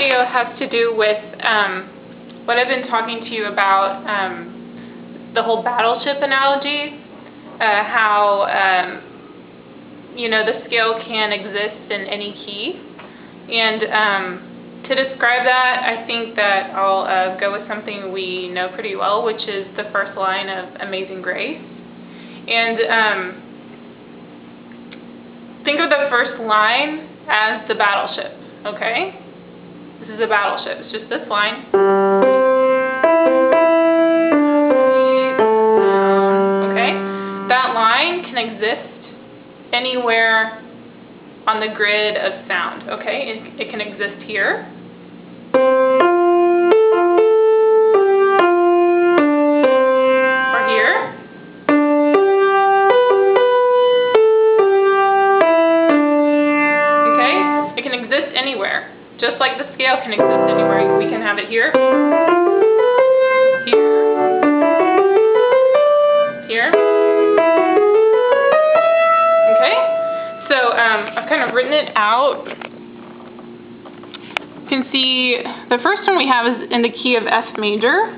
video has to do with what I've been talking to you about, the whole battleship analogy, how the scale can exist in any key. And to describe that, I think that I'll go with something we know pretty well, which is the first line of Amazing Grace. And think of the first line as the battleship, okay? This is a battleship. It's just this line. Okay? That line can exist anywhere on the grid of sound, okay? It can exist here. Or here. Okay? It can exist anywhere. Just like the scale can exist anywhere. We can have it here. Here. I've kind of written it out. You can see the first one we have is in the key of F major.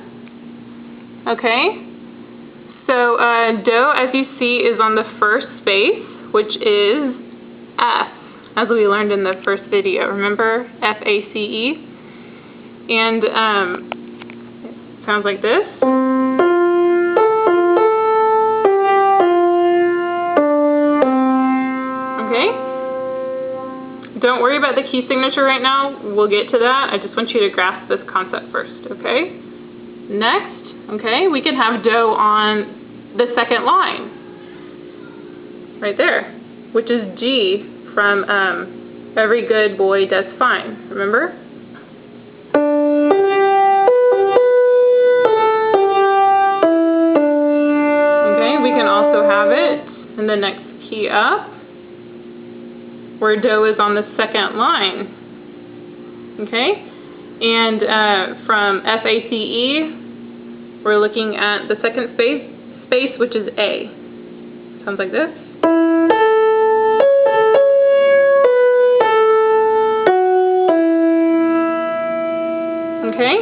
Okay. So Do, as you see, is on the first space, which is F, as we learned in the first video. Remember? F-A-C-E. And it sounds like this. Don't worry about the key signature right now. We'll get to that. I just want you to grasp this concept first, okay? Next, okay, we can have Do on the second line. Right there, which is G from Every Good Boy Does Fine. Remember? Okay, we can also have it in the next key up, where Do is on the second line, okay? And from F-A-C-E, we're looking at the second space, which is A. Sounds like this. Okay?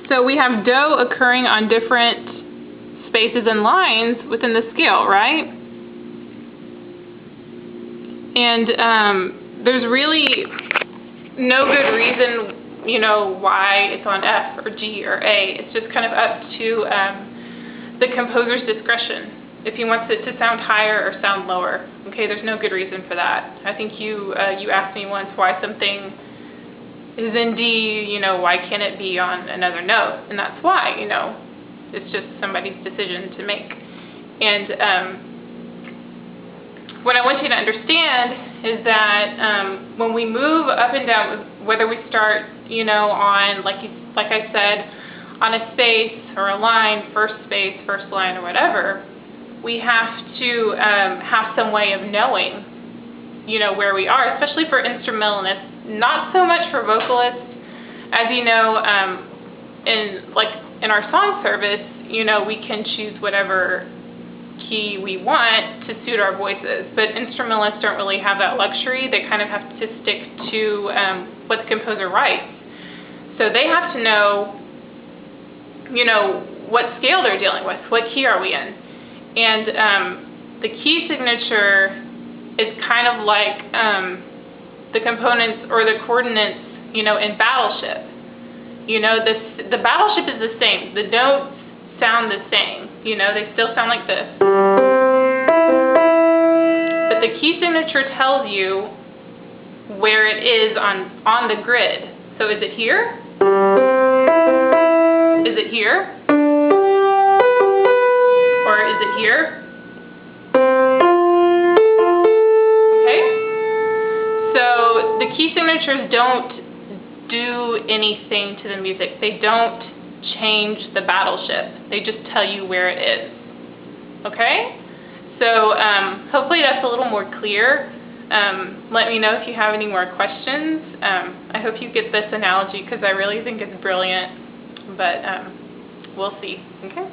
So we have Do occurring on different spaces and lines within the scale, right? And there's really no good reason, why it's on F or G or A. It's just kind of up to the composer's discretion, if he wants it to sound higher or sound lower. Okay, there's no good reason for that. I think you asked me once why something is in D, why can't it be on another note? And that's why, it's just somebody's decision to make. And what I want you to understand is that when we move up and down, whether we start, on, like I said, on a space or a line, first space, first line, or whatever, we have to have some way of knowing, where we are, especially for instrumentalists. Not so much for vocalists. As you know, in our song service, we can choose whatever key we want to suit our voices, but instrumentalists don't really have that luxury. They kind of have to stick to what the composer writes. So they have to know, what scale they're dealing with, what key are we in. And the key signature is kind of like the components or the coordinates, in Battleship. The Battleship is the same. The notes sound the same. They still sound like this. But the key signature tells you where it is on the grid. So is it here? Is it here? Or is it here? Okay? So the key signatures don't do anything to the music. They don't change the battleship. They just tell you where it is. Okay? So hopefully that's a little more clear. Let me know if you have any more questions. I hope you get this analogy because I really think it's brilliant, but we'll see. Okay?